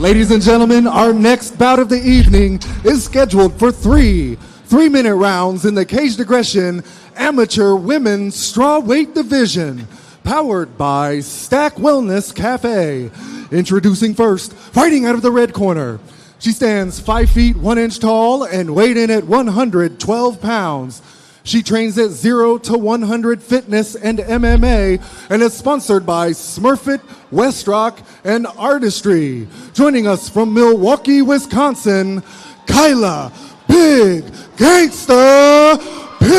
Ladies and gentlemen, our next bout of the evening is scheduled for three-minute rounds in the Caged Aggression Amateur Women's Strawweight Division, powered by Stack Wellness Cafe. Introducing first, fighting out of the red corner. She stands 5 feet 1 inch tall and weighed in at 112 pounds. She trains at 0 to 100 Fitness and MMA and is sponsored by Smurfit, Westrock, and Artistry. Joining us from Milwaukee, Wisconsin, Kyla, Big Gangsta Pins.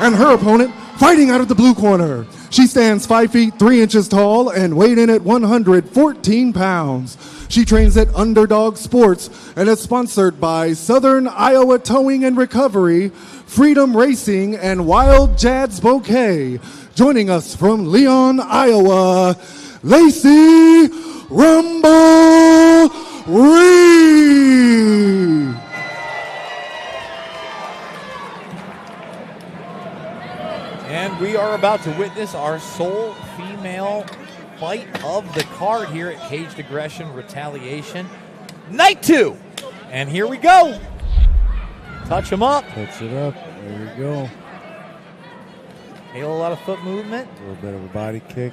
And her opponent, fighting out of the blue corner. She stands 5 feet 3 inches tall and weighed in at 114 pounds. She trains at Underdog Sports and is sponsored by Southern Iowa Towing and Recovery, Freedom Racing, and Wild Jad's Bouquet. Joining us from Leon, Iowa, Lacey Rumble Reed. And we are about to witness our sole female fight of the card here at Caged Aggression Retaliation. Night 2. And here we go. Touch him up. Touch it up. There we go. A lot of foot movement. A little bit of a body kick.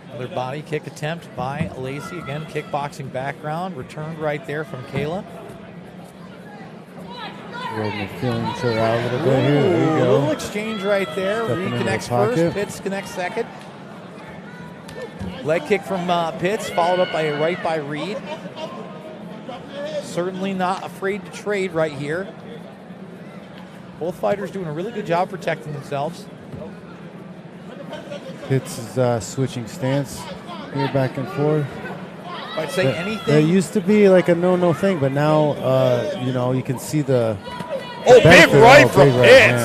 Another body kick attempt by Lacey. Again, kickboxing background. Returned right there from Kyla. Feeling each other out a little bit here. There you A go. little exchange right there. Reed connects first. Pitts connects second. Leg kick from Pitts, followed up by a right by Reed. Certainly not afraid to trade right here. Both fighters doing a really good job protecting themselves. Pitts is switching stance here back and forth. I'd say anything. That used to be like a no thing, but now you can see the big right from Pitts.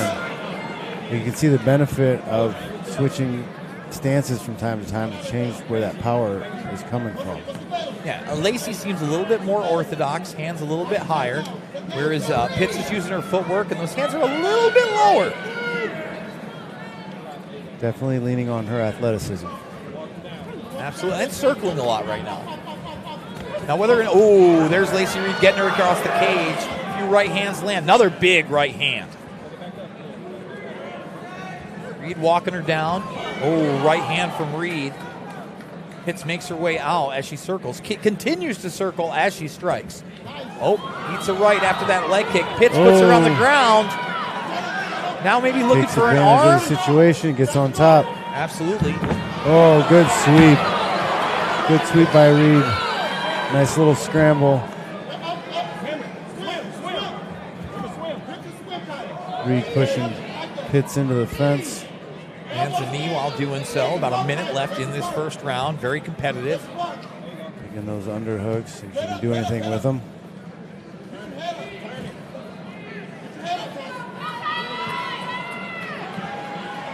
You can see the benefit of switching stances from time to time to change where that power is coming from. Yeah, Lacey seems a little bit more orthodox, hands a little bit higher, whereas Pitts is using her footwork, and those hands are a little bit lower. Definitely leaning on her athleticism. Absolutely, and circling a lot right now. Now there's Lacey Reed getting her across the cage. A few right hands land. Another big right hand. Reed walking her down. Right hand from Reed. Pitts makes her way out as she circles. Continues to circle as she strikes. Eats a right after that leg kick. Pitts puts her on the ground. Now maybe looking Takes for an advantage arm. of the situation, gets on top. Absolutely. Oh, good sweep. Good sweep by Reed. Nice little scramble. Reed pushing Pitts into the fence. Hands a knee while doing so. About a minute left in this first round. Very competitive. Taking those underhooks. See if she can do anything with them.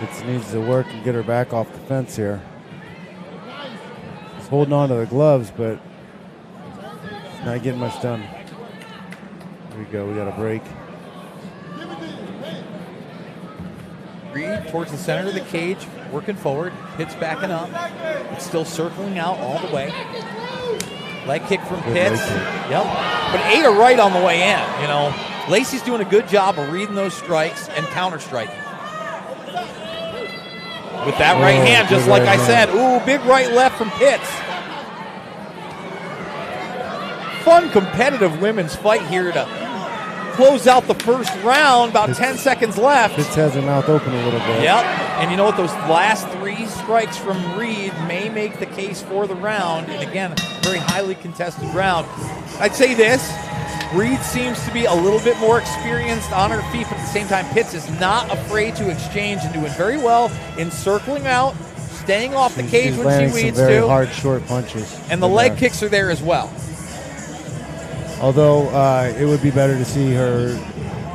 Pitts needs to work and get her back off the fence here. He's holding on to the gloves, but not getting much done. Here we go. We got a break. Reed towards the center of the cage, working forward. Pitts backing up. It's still circling out all the way. Leg kick from Pitts. Yep. But ate a right on the way in. Lacey's doing a good job of reading those strikes and counter striking. With that right hand, just like I said. Big right left from Pitts. Fun, competitive women's fight here to close out the first round. About 10 seconds left. Pitts has her mouth open a little bit. Yep. And you know what? Those last 3 strikes from Reed may make the case for the round. And again, very highly contested round. I'd say this. Reed seems to be a little bit more experienced on her feet, but at the same time, Pitts is not afraid to exchange and doing very well in circling out, staying off the cage when she needs to. Very hard, short punches. And the leg kicks are there as well. Although it would be better to see her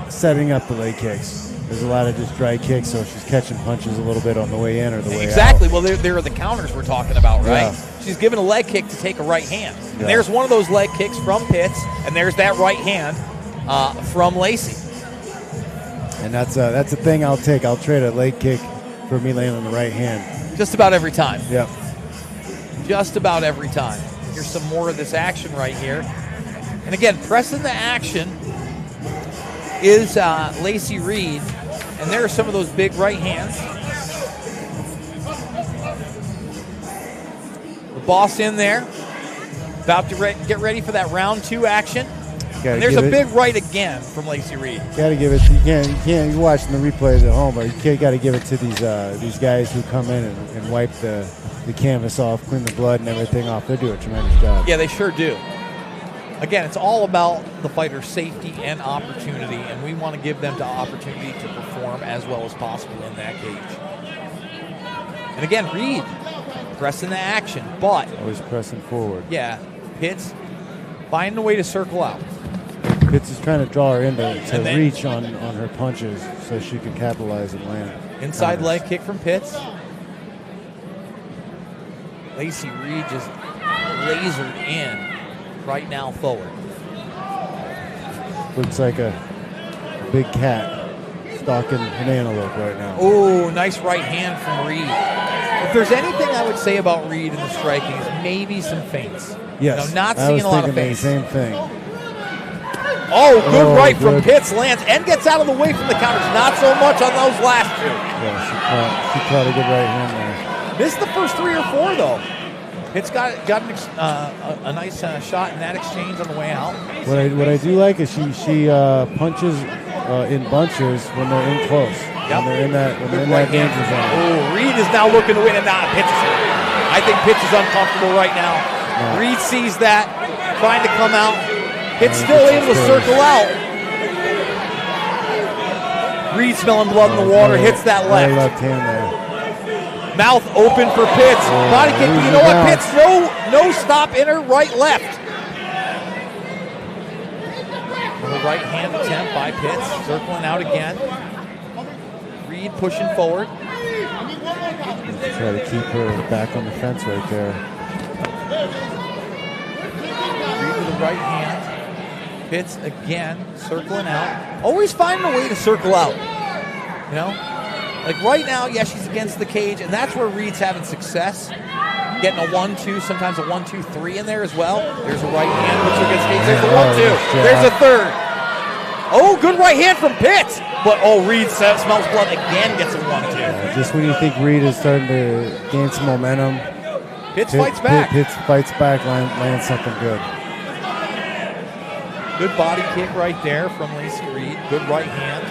setting up the leg kicks. There's a lot of just dry kicks, so she's catching punches a little bit on the way in or the way out. Exactly. Well, there are the counters we're talking about, right? Yeah. She's given a leg kick to take a right hand. And there's one of those leg kicks from Pitts, and there's that right hand from Lacey. And that's a thing I'll take. I'll trade a leg kick for me laying on the right hand. Just about every time. Yep. Just about every time. Here's some more of this action right here. And again, pressing the action is Lacey Reed. And there are some of those big right hands. The boss in there. About to get ready for that round 2 action. And there's a big right again from Lacey Reed. Got to give it. You can't. You're watching the replays at home, but you got to give it to these guys who come in and wipe the canvas off, clean the blood and everything off. They do a tremendous job. Yeah, they sure do. Again, it's all about the fighter's safety and opportunity, and we want to give them the opportunity to perform as well as possible in that cage. And again, Reed pressing the action, but always pressing forward. Yeah, Pitts finding a way to circle out. Pitts is trying to draw her into reach on her punches so she can capitalize and land. Inside counters. Leg kick from Pitts. Lacey Reed just lasered in right now forward. Looks like a big cat stalking an antelope right now. Oh, nice right hand from Reed. If there's anything I would say about Reed in the striking is maybe some feints. Yes, not seeing a lot of feints. Same thing. Oh, good right from Pitts, lands and gets out of the way from the counters. Not so much on those last 2. Yeah, she caught a good right hand there. Missed the first 3 or 4 though. Pitts got a nice shot in that exchange on the way out. What I do like is she punches in bunches when they're in close. Yep. When they're in that danger zone. Oh, Reed is now looking to win it. Pitts is hurt. I think Pitts is uncomfortable right now. Yeah. Reed sees that, trying to come out. Pitts still able to circle out. Reed smelling blood in the water, hits that left. Left hand there. Mouth open for Pitts. Body kick, but you know what? Pitts, no stop in her, right, left. Little right hand attempt by Pitts, circling out again. Reed pushing forward. Try to keep her back on the fence right there. Reed with the right hand. Pitts again, circling out. Always finding a way to circle out. You know? Like right now, yeah, she's against the cage, and that's where Reed's having success. Getting a 1-2, sometimes a 1-2-3 in there as well. There's a right hand, puts her against the cage. There's a 1-2. There's a third. Oh, good right hand from Pitts. But, Reed smells blood again, gets a 1-2. Yeah, just when you think Reed is starting to gain some momentum, Pitts fights back. Pitts fights back, lands something good. Good body kick right there from Lacey Reed. Good right hand.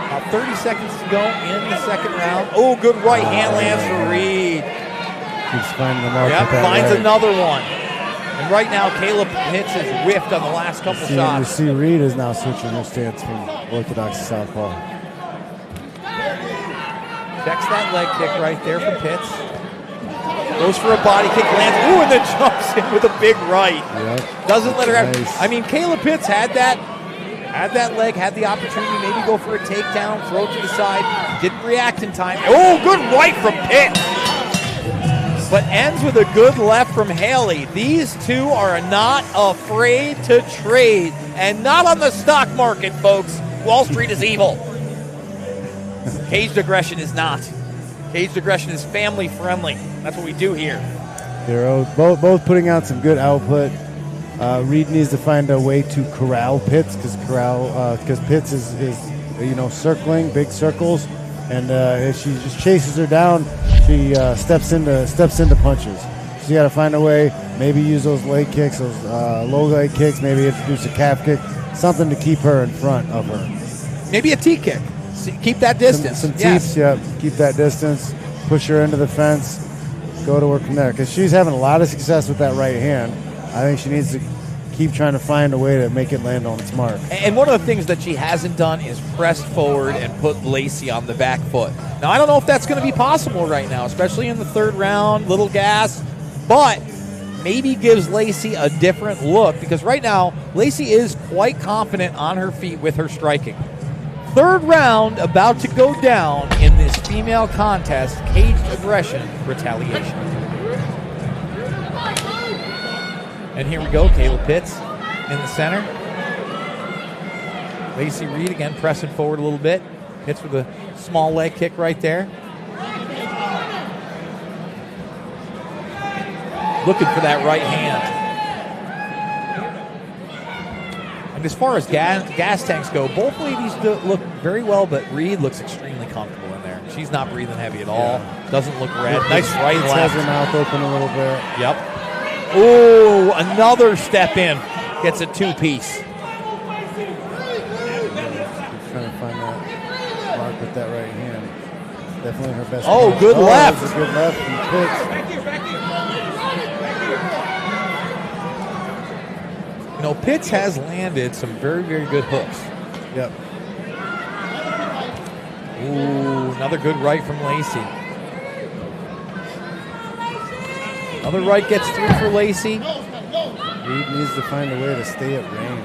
About 30 seconds to go in the second round. Oh, good right hand lands for Reed. Keeps finding the mark. Yep, finds another one. And right now, Kyla Pitts has whiffed on the last couple shots. You see Reed is now switching her stance from orthodox to southpaw. Checks that leg kick right there from Pitts. Goes for a body kick, lands, ooh, and then jumps in with a big right. Yep. Doesn't let her have. Nice. I mean, Kyla Pitts had that leg, had the opportunity, maybe go for a takedown, throw it to the side. Didn't react in time. Oh, good right from Pitts. But ends with a good left from Haley. These two are not afraid to trade, and not on the stock market, folks. Wall Street is evil. Caged aggression is not. Caged aggression is family friendly. That's what we do here. They're both putting out some good output. Reed needs to find a way to corral Pitts because Pitts is circling big circles, and if she just chases her down, she steps into punches. She's got to find a way. Maybe use those leg kicks, those low leg kicks. Maybe introduce a calf kick, something to keep her in front of her. Maybe a T kick. Keep that distance. Some teeps, yeah. Keep that distance. Push her into the fence. Go to work from there because she's having a lot of success with that right hand. I think she needs to keep trying to find a way to make it land on its mark. And one of the things that she hasn't done is pressed forward and put Lacey on the back foot. Now, I don't know if that's going to be possible right now, especially in the third round, little gas, but maybe gives Lacey a different look because right now, Lacey is quite confident on her feet with her striking. Third round about to go down in this female contest, Caged Aggression Retaliation. And here we go, Kyla Pitts in the center. Lacey Reed again pressing forward a little bit. Hits with a small leg kick right there. Looking for that right hand. And as far as gas tanks go, both ladies look very well, but Reed looks extremely comfortable in there. She's not breathing heavy at all. Doesn't look red. Nice right and left. Has her mouth open a little bit. Yep. Oh, another step in. Gets a two-piece. Trying to find that mark with that right hand. Definitely her best. Oh, hand. good left. That was a good left from Fitch. You know, Pitts has landed some very, very good hooks. Yep. Ooh, another good right from Lacey. Another right gets through for Lacey. Reed needs to find a way to stay at range.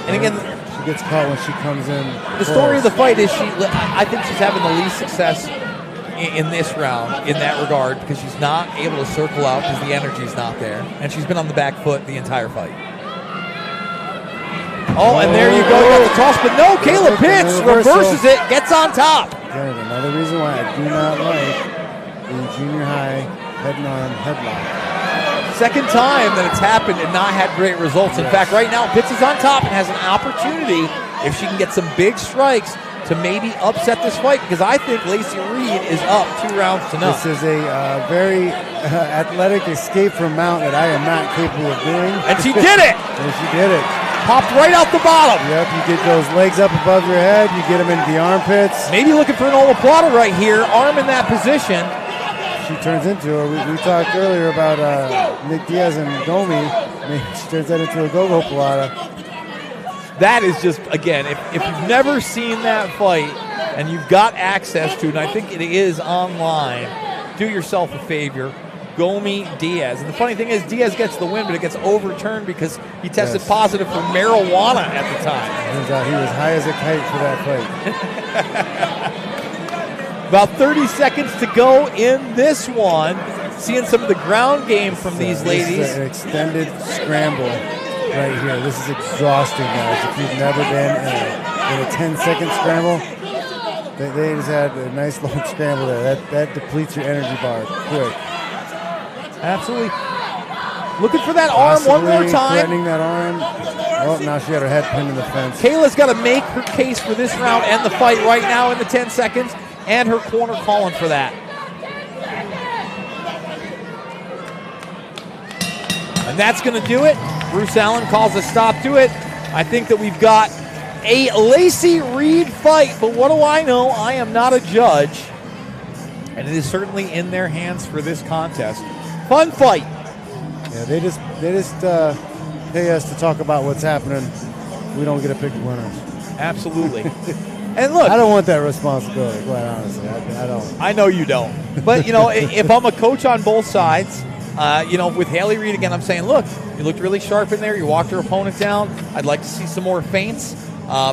And again, she gets caught when she comes in. The story of the fight is I think she's having the least success in this round in that regard because she's not able to circle out because the energy's not there. And she's been on the back foot the entire fight. Oh, and there you go. Got the toss, but no, Kyla Pitts reverses it, gets on top. Again, another reason why I do not like the junior high head and arm headlock. Second time that it's happened and not had great results. In fact, right now, Pitts is on top and has an opportunity, if she can get some big strikes, to maybe upset this fight because I think Lacey Reed is up 2 rounds to none. This is a very athletic escape from mount that I am not capable of doing. And she did it! And she did it. Popped right out the bottom. Yep, you get those legs up above your head, you get them into the armpits. Maybe looking for an omoplata right here, arm in that position. She turns into her. We talked earlier about Nick Diaz and Gomi. Maybe she turns that into a go-go plata. That is just, again, if you've never seen that fight and you've got access to it, and I think it is online, do yourself a favor. Gomi Diaz. And the funny thing is, Diaz gets the win, but it gets overturned because he tested positive for marijuana at the time. Turns out he was high as a kite for that fight. About 30 seconds to go in this one. Seeing some of the ground game from these ladies. This is an extended scramble right here. This is exhausting, guys. If you've never been in a 10-second scramble, they just had a nice long scramble there. That depletes your energy bar quick. Absolutely. Looking for that arm one more time. Threatening that arm. Oh, now she had her head pinned in the fence. Kayla's got to make her case for this round and the fight right now in the 10 seconds, and her corner calling for that. And that's going to do it. Bruce Allen calls a stop to it. I think that we've got a Lacey Reed fight, but what do I know? I am not a judge, and it is certainly in their hands for this contest. Fun fight. Yeah, they just pay us to talk about what's happening. We don't get to pick the winners. Absolutely. And look, I don't want that responsibility, quite honestly. I don't. I know you don't. But, you know, if I'm a coach on both sides, you know, with Haley Reed again, I'm saying, look, you looked really sharp in there. You walked your opponent down. I'd like to see some more feints.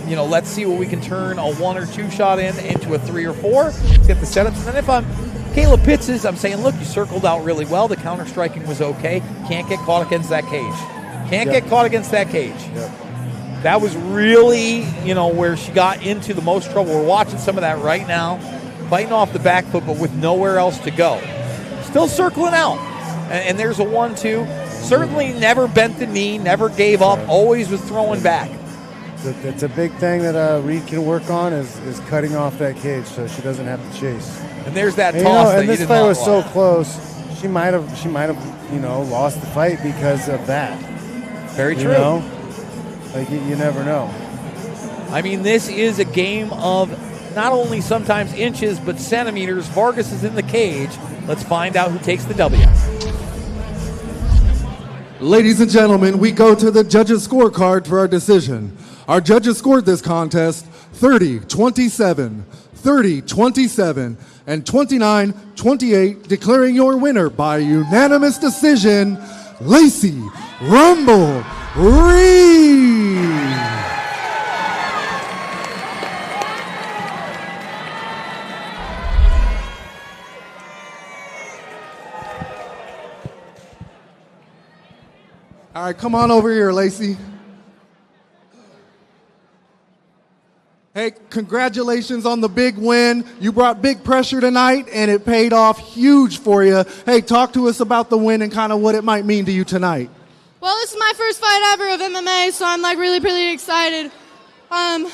You know, let's see what we can turn a 1 or 2 shot into a 3 or 4. Let's get the setups. And then if I'm Kyla Pitts, I'm saying, look, you circled out really well. The counter striking was okay. Can't get caught against that cage. Can't get caught against that cage. Yep. That was really, you know, where she got into the most trouble. We're watching some of that right now. Fighting off the back foot, but with nowhere else to go. Still circling out. And there's a 1-2. Certainly never bent the knee, never gave up, always was throwing back. It's a big thing that Reed can work on is cutting off that cage so she doesn't have to chase. And there's that toss. You know, that and this fight was so close. She might have you know, lost the fight because of that. Very true. You know? Like you never know. I mean, this is a game of not only sometimes inches but centimeters. Vargas is in the cage. Let's find out who takes the W. Ladies and gentlemen, we go to the judges' scorecard for our decision. Our judges scored this contest 30-27, 30-27, and 29-28, declaring your winner by unanimous decision, Lacey Rumble Reed. All right, come on over here, Lacey. Hey, congratulations on the big win. You brought big pressure tonight, and it paid off huge for you. Hey, talk to us about the win and kind of what it might mean to you tonight. Well, this is my first fight ever of MMA, so I'm like really, really excited. I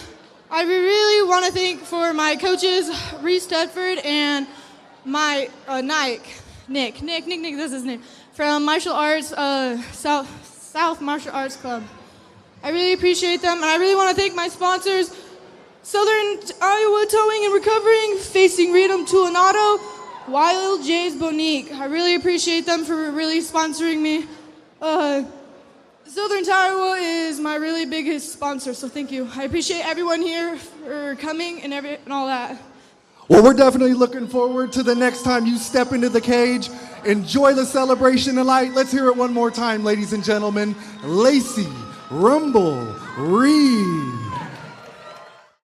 really want to thank for my coaches, Reese Tedford and my Nick, that's his name, from Martial Arts, South Martial Arts Club. I really appreciate them, and I really want to thank my sponsors, Southern Iowa Towing and Recovering, Facing Freedom Tulanado, Wild J's Bonique. I really appreciate them for really sponsoring me. Southern Iowa is my really biggest sponsor, so thank you. I appreciate everyone here for coming and all that. Well, we're definitely looking forward to the next time you step into the cage. Enjoy the celebration tonight. Let's hear it one more time, ladies and gentlemen. Lacey Rumble Reed.